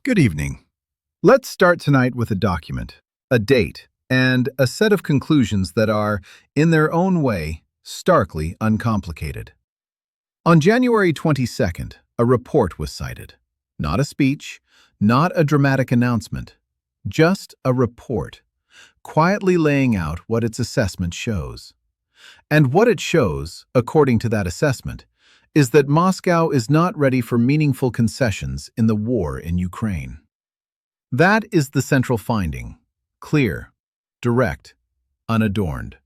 Good evening. Let's start tonight with a document, a date, and a set of conclusions that are, in their own way, starkly uncomplicated. On January 22nd, a report was cited. Not a speech, not a dramatic announcement, just a report, quietly laying out what its assessment shows. And what it shows, according to that assessment, is that Moscow is not ready for meaningful concessions in the war in Ukraine. That is the central finding, clear, direct, unadorned.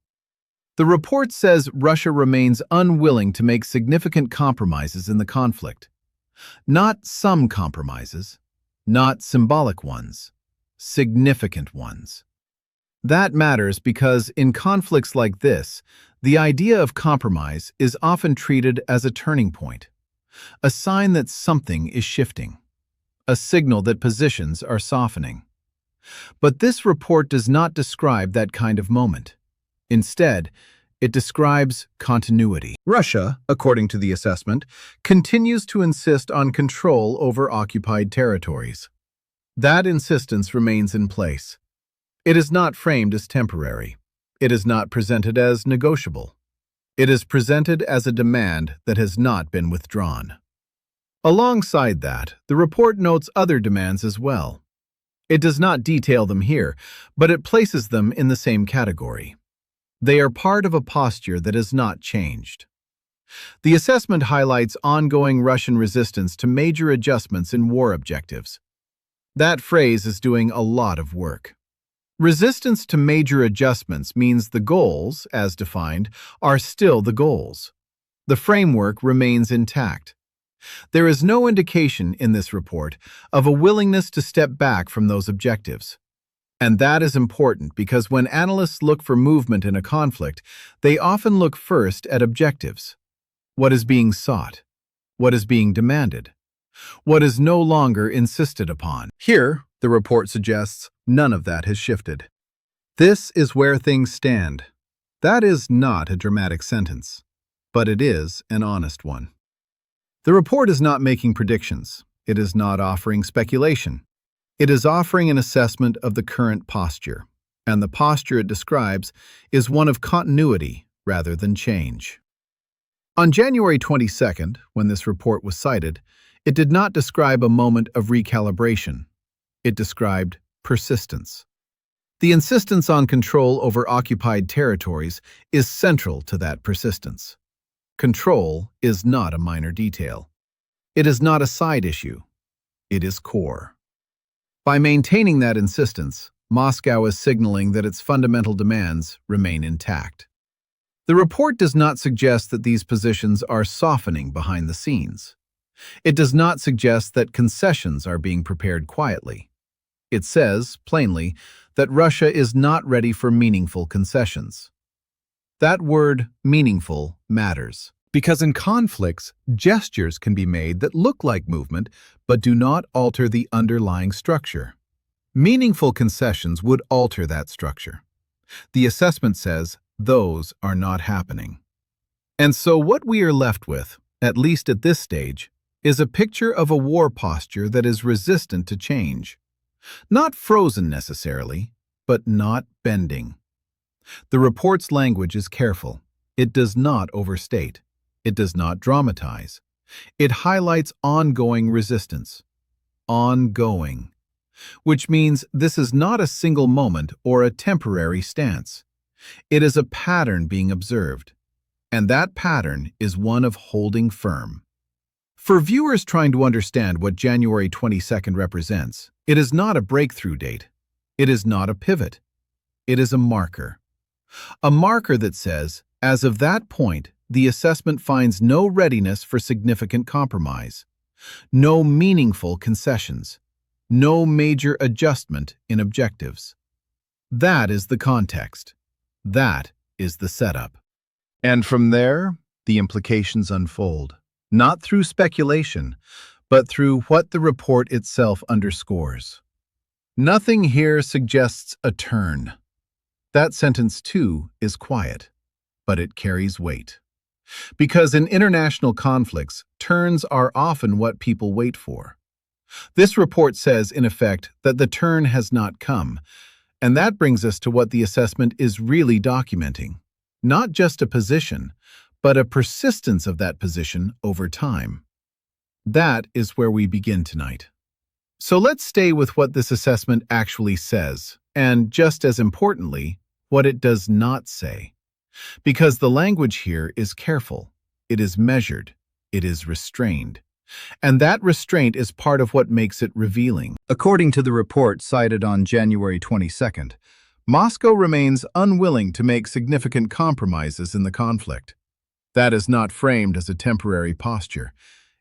The report says Russia remains unwilling to make significant compromises in the conflict. Not some compromises, not symbolic ones, significant ones. That matters because in conflicts like this, the idea of compromise is often treated as a turning point, a sign that something is shifting, a signal that positions are softening. But this report does not describe that kind of moment. Instead, it describes continuity. Russia, according to the assessment, continues to insist on control over occupied territories. That insistence remains in place. It is not framed as temporary. It is not presented as negotiable. It is presented as a demand that has not been withdrawn. Alongside that, the report notes other demands as well. It does not detail them here, but it places them in the same category. They are part of a posture that has not changed. The assessment highlights ongoing Russian resistance to major adjustments in war objectives. That phrase is doing a lot of work. Resistance to major adjustments means the goals, as defined, are still the goals. The framework remains intact. There is no indication in this report of a willingness to step back from those objectives. And that is important because when analysts look for movement in a conflict, they often look first at objectives. What is being sought? What is being demanded? What is no longer insisted upon? Here, the report suggests, none of that has shifted. This is where things stand. That is not a dramatic sentence, but it is an honest one. The report is not making predictions. It is not offering speculation. It is offering an assessment of the current posture, and the posture it describes is one of continuity rather than change. On January 22nd, when this report was cited, it did not describe a moment of recalibration. It described persistence. The insistence on control over occupied territories is central to that persistence. Control is not a minor detail. It is not a side issue. It is core. By maintaining that insistence, Moscow is signaling that its fundamental demands remain intact. The report does not suggest that these positions are softening behind the scenes. It does not suggest that concessions are being prepared quietly. It says, plainly, that Russia is not ready for meaningful concessions. That word, meaningful, matters. Because in conflicts, gestures can be made that look like movement but do not alter the underlying structure. Meaningful concessions would alter that structure. The assessment says those are not happening. And so what we are left with, at least at this stage, is a picture of a war posture that is resistant to change. Not frozen necessarily, but not bending. The report's language is careful. It does not overstate. It does not dramatize. It highlights ongoing resistance. Ongoing. Which means this is not a single moment or a temporary stance. It is a pattern being observed. And that pattern is one of holding firm. For viewers trying to understand what January 22nd represents, it is not a breakthrough date. It is not a pivot. It is a marker. A marker that says, as of that point, the assessment finds no readiness for significant compromise, no meaningful concessions, no major adjustment in objectives. That is the context. That is the setup. And from there, the implications unfold. Not through speculation, but through what the report itself underscores. Nothing here suggests a turn. That sentence, too, is quiet, but it carries weight. Because in international conflicts, turns are often what people wait for. This report says, in effect, that the turn has not come, and that brings us to what the assessment is really documenting. Not just a position, but a persistence of that position over time. That is where we begin tonight. So let's stay with what this assessment actually says, and just as importantly, what it does not say. Because the language here is careful, it is measured, it is restrained. And that restraint is part of what makes it revealing. According to the report cited on January 22nd, Moscow remains unwilling to make significant compromises in the conflict. That is not framed as a temporary posture.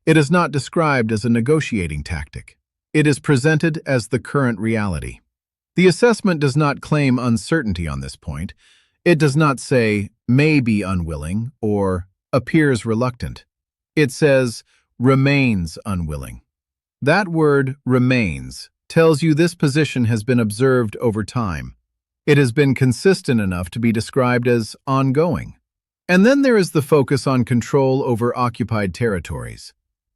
It is not described as a negotiating tactic. It is presented as the current reality. The assessment does not claim uncertainty on this point. It does not say, may be unwilling, or appears reluctant. It says, remains unwilling. That word, remains, tells you this position has been observed over time. It has been consistent enough to be described as ongoing. And then there is the focus on control over occupied territories.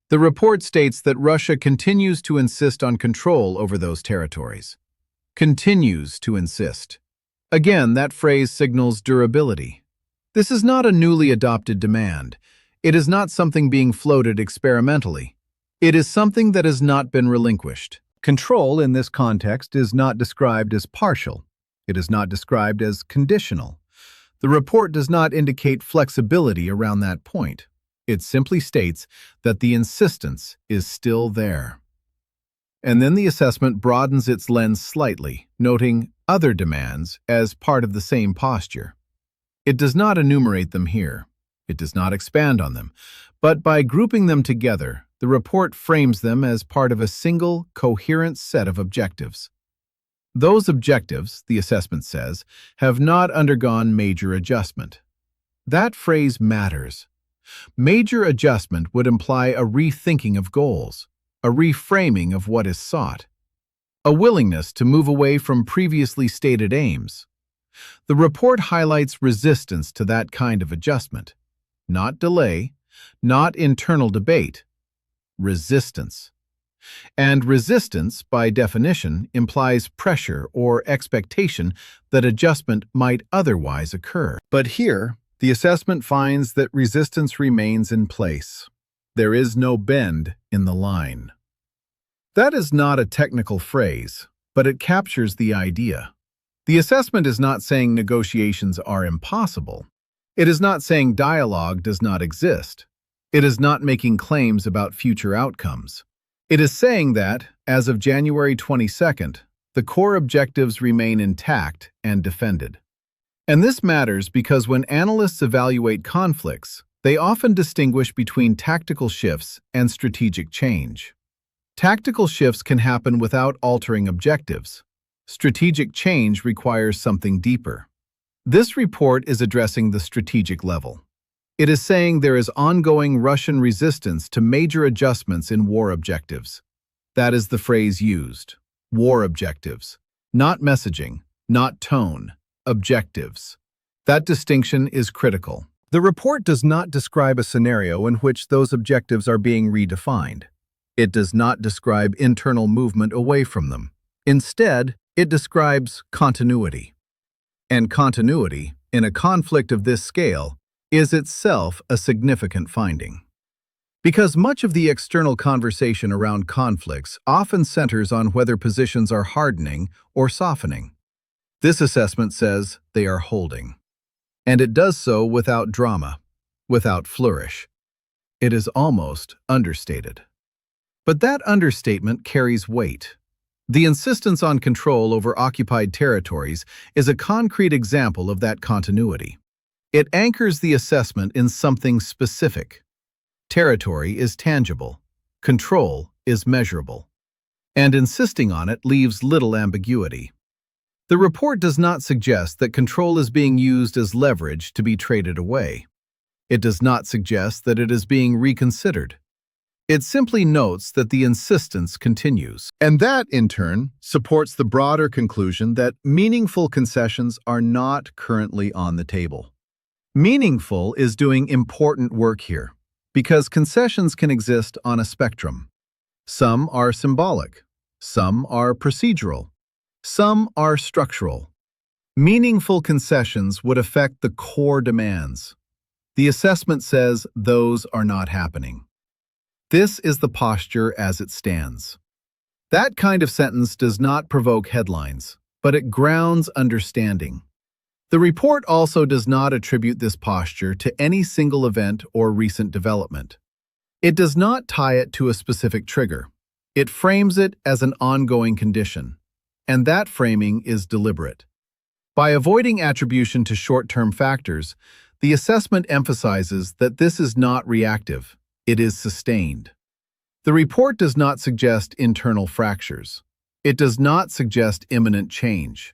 The report states that Russia continues to insist on control over those territories. Continues to insist. Again, that phrase signals durability. This is not a newly adopted demand. It is not something being floated experimentally. It is something that has not been relinquished. Control in this context is not described as partial. It is not described as conditional. The report does not indicate flexibility around that point. It simply states that the insistence is still there. And then the assessment broadens its lens slightly, noting other demands as part of the same posture. It does not enumerate them here. It does not expand on them. But by grouping them together, the report frames them as part of a single, coherent set of objectives. Those objectives, the assessment says, have not undergone major adjustment. That phrase matters. Major adjustment would imply a rethinking of goals, a reframing of what is sought, a willingness to move away from previously stated aims. The report highlights resistance to that kind of adjustment. Not delay, not internal debate, resistance. And resistance, by definition, implies pressure or expectation that adjustment might otherwise occur. But here, the assessment finds that resistance remains in place. There is no bend in the line. That is not a technical phrase, but it captures the idea. The assessment is not saying negotiations are impossible. It is not saying dialogue does not exist. It is not making claims about future outcomes. It is saying that, as of January 22nd, the core objectives remain intact and defended. And this matters because when analysts evaluate conflicts, they often distinguish between tactical shifts and strategic change. Tactical shifts can happen without altering objectives. Strategic change requires something deeper. This report is addressing the strategic level. It is saying there is ongoing Russian resistance to major adjustments in war objectives. That is the phrase used. War objectives. Not messaging, not tone, objectives. That distinction is critical. The report does not describe a scenario in which those objectives are being redefined. It does not describe internal movement away from them. Instead, it describes continuity. And continuity, in a conflict of this scale, is itself a significant finding. Because much of the external conversation around conflicts often centers on whether positions are hardening or softening. This assessment says they are holding. And it does so without drama, without flourish. It is almost understated. But that understatement carries weight. The insistence on control over occupied territories is a concrete example of that continuity. It anchors the assessment in something specific. Territory is tangible. Control is measurable. And insisting on it leaves little ambiguity. The report does not suggest that control is being used as leverage to be traded away. It does not suggest that it is being reconsidered. It simply notes that the insistence continues. And that, in turn, supports the broader conclusion that meaningful concessions are not currently on the table. Meaningful is doing important work here, because concessions can exist on a spectrum. Some are symbolic. Some are procedural. Some are structural. Meaningful concessions would affect the core demands. The assessment says those are not happening. This is the posture as it stands. That kind of sentence does not provoke headlines, but it grounds understanding. The report also does not attribute this posture to any single event or recent development. It does not tie it to a specific trigger. It frames it as an ongoing condition, and that framing is deliberate. By avoiding attribution to short-term factors, the assessment emphasizes that this is not reactive, it is sustained. The report does not suggest internal fractures. It does not suggest imminent change.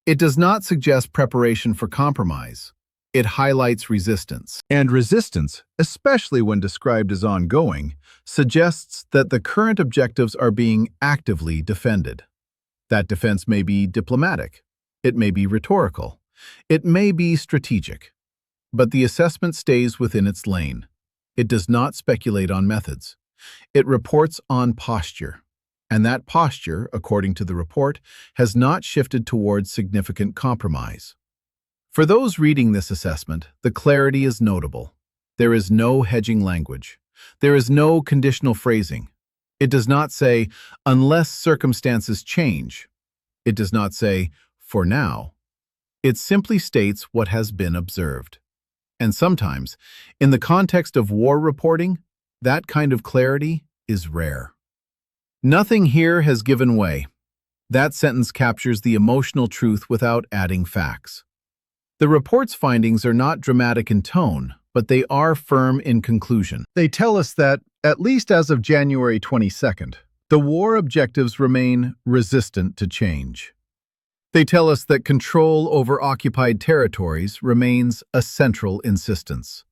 It does not suggest preparation for compromise. It highlights resistance. And resistance, especially when described as ongoing, suggests that the current objectives are being actively defended. That defense may be diplomatic. It may be rhetorical. It may be strategic. But the assessment stays within its lane. It does not speculate on methods. It reports on posture. And that posture, according to the report, has not shifted towards significant compromise. For those reading this assessment, the clarity is notable. There is no hedging language. There is no conditional phrasing. It does not say, unless circumstances change. It does not say, for now. It simply states what has been observed. And sometimes, in the context of war reporting, that kind of clarity is rare. Nothing here has given way. That sentence captures the emotional truth without adding facts. The report's findings are not dramatic in tone, but they are firm in conclusion. They tell us that, at least as of January 22nd, the war objectives remain resistant to change. They tell us that control over occupied territories remains a central insistence.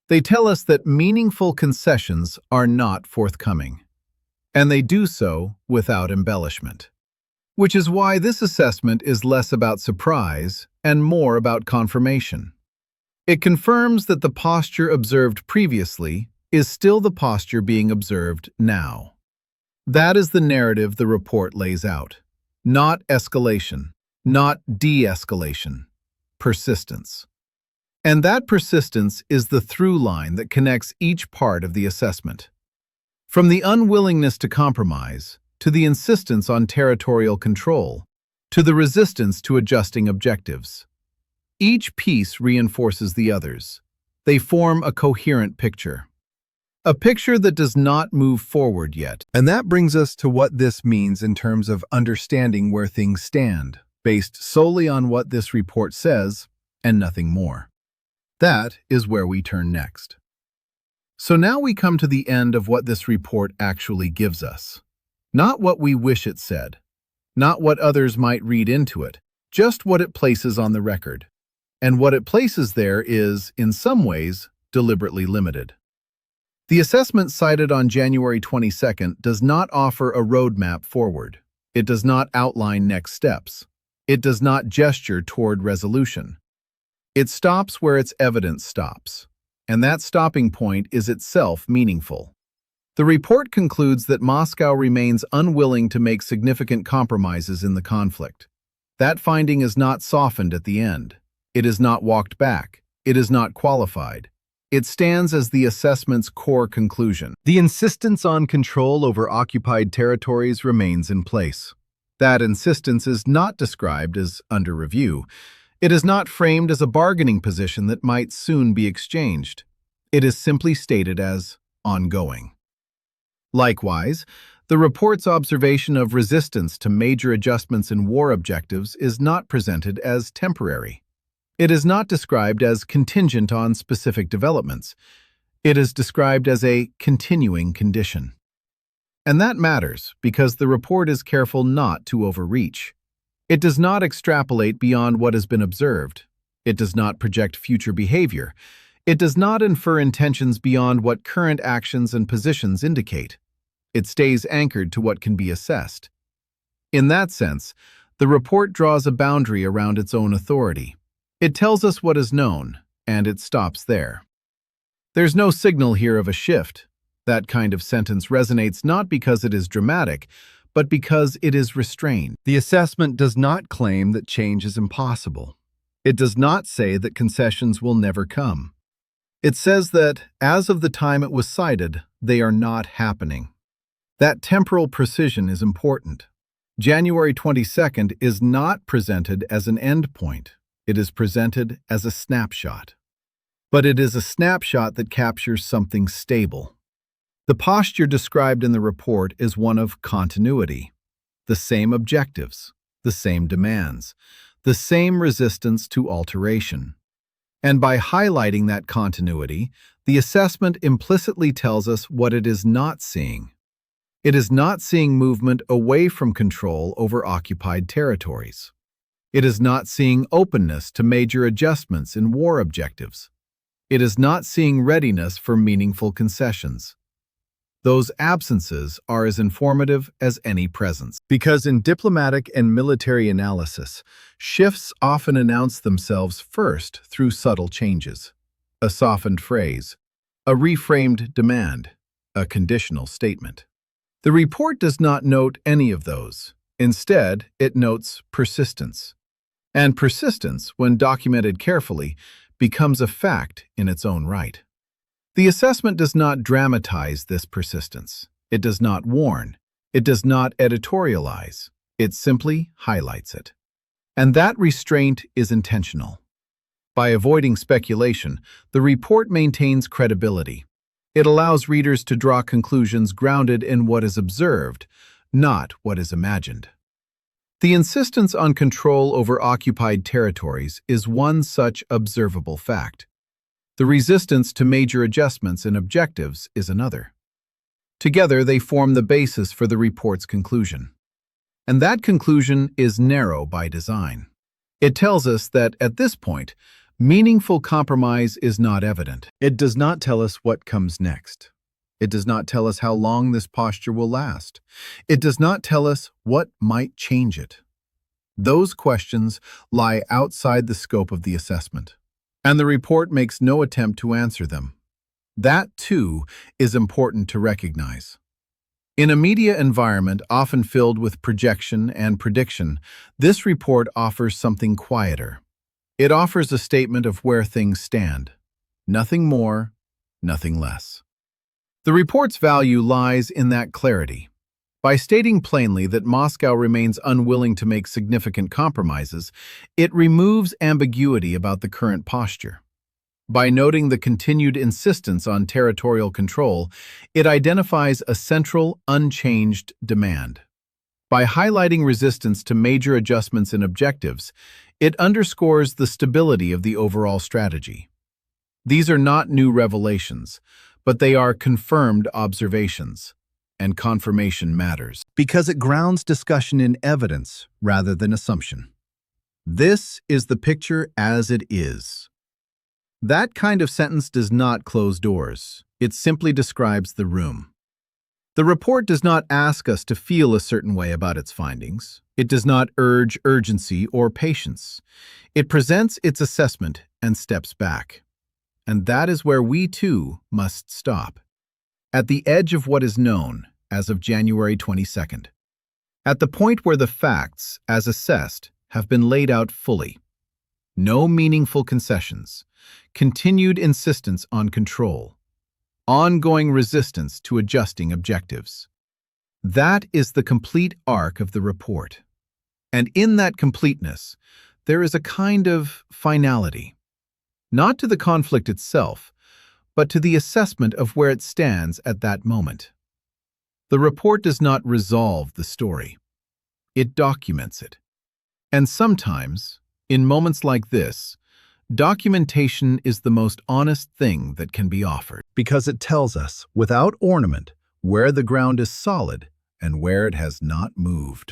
They tell us that meaningful concessions are not forthcoming. And they do so without embellishment. Which is why this assessment is less about surprise and more about confirmation. It confirms that the posture observed previously is still the posture being observed now. That is the narrative the report lays out. Not escalation, not de-escalation, persistence. And that persistence is the through line that connects each part of the assessment. From the unwillingness to compromise, to the insistence on territorial control, to the resistance to adjusting objectives. Each piece reinforces the others. They form a coherent picture. A picture that does not move forward yet. And that brings us to what this means in terms of understanding where things stand, based solely on what this report says and nothing more. That is where we turn next. So now we come to the end of what this report actually gives us. Not what we wish it said, not what others might read into it, just what it places on the record. And what it places there is, in some ways, deliberately limited. The assessment cited on January 22nd does not offer a roadmap forward. It does not outline next steps. It does not gesture toward resolution. It stops where its evidence stops. And that stopping point is itself meaningful. The report concludes that Moscow remains unwilling to make significant compromises in the conflict. That finding is not softened at the end. It is not walked back. It is not qualified. It stands as the assessment's core conclusion. The insistence on control over occupied territories remains in place. That insistence is not described as under review. It is not framed as a bargaining position that might soon be exchanged. It is simply stated as ongoing. Likewise, the report's observation of resistance to major adjustments in war objectives is not presented as temporary. It is not described as contingent on specific developments. It is described as a continuing condition. And that matters because the report is careful not to overreach. It does not extrapolate beyond what has been observed. It does not project future behavior. It does not infer intentions beyond what current actions and positions indicate. It stays anchored to what can be assessed. In that sense, the report draws a boundary around its own authority. It tells us what is known, and it stops there. There's no signal here of a shift. That kind of sentence resonates not because it is dramatic, but because it is restrained. The assessment does not claim that change is impossible. It does not say that concessions will never come. It says that, as of the time it was cited, they are not happening. That temporal precision is important. January 22nd is not presented as an endpoint. It is presented as a snapshot. But it is a snapshot that captures something stable. The posture described in the report is one of continuity. The same objectives, the same demands, the same resistance to alteration. And by highlighting that continuity, the assessment implicitly tells us what it is not seeing. It is not seeing movement away from control over occupied territories. It is not seeing openness to major adjustments in war objectives. It is not seeing readiness for meaningful concessions. Those absences are as informative as any presence. Because in diplomatic and military analysis, shifts often announce themselves first through subtle changes. A softened phrase, a reframed demand, a conditional statement. The report does not note any of those. Instead, it notes persistence. And persistence, when documented carefully, becomes a fact in its own right. The assessment does not dramatize this persistence. It does not warn. It does not editorialize. It simply highlights it. And that restraint is intentional. By avoiding speculation, the report maintains credibility. It allows readers to draw conclusions grounded in what is observed, not what is imagined. The insistence on control over occupied territories is one such observable fact. The resistance to major adjustments in objectives is another. Together, they form the basis for the report's conclusion. And that conclusion is narrow by design. It tells us that, at this point, meaningful compromise is not evident. It does not tell us what comes next. It does not tell us how long this posture will last. It does not tell us what might change it. Those questions lie outside the scope of the assessment, and the report makes no attempt to answer them. That, too, is important to recognize. In a media environment often filled with projection and prediction, this report offers something quieter. It offers a statement of where things stand. Nothing more, nothing less. The report's value lies in that clarity. By stating plainly that Moscow remains unwilling to make significant compromises, it removes ambiguity about the current posture. By noting the continued insistence on territorial control, it identifies a central, unchanged demand. By highlighting resistance to major adjustments in objectives, it underscores the stability of the overall strategy. These are not new revelations, but they are confirmed observations. And confirmation matters, because it grounds discussion in evidence rather than assumption. This is the picture as it is. That kind of sentence does not close doors. It simply describes the room. The report does not ask us to feel a certain way about its findings. It does not urge urgency or patience. It presents its assessment and steps back. And that is where we, too, must stop. At the edge of what is known, as of January 22nd. At the point where the facts, as assessed, have been laid out fully. No meaningful concessions, continued insistence on control, ongoing resistance to adjusting objectives. That is the complete arc of the report. And in that completeness, there is a kind of finality. Not to the conflict itself, but to the assessment of where it stands at that moment. The report does not resolve the story. It documents it. And sometimes, in moments like this, documentation is the most honest thing that can be offered, because it tells us, without ornament, where the ground is solid and where it has not moved.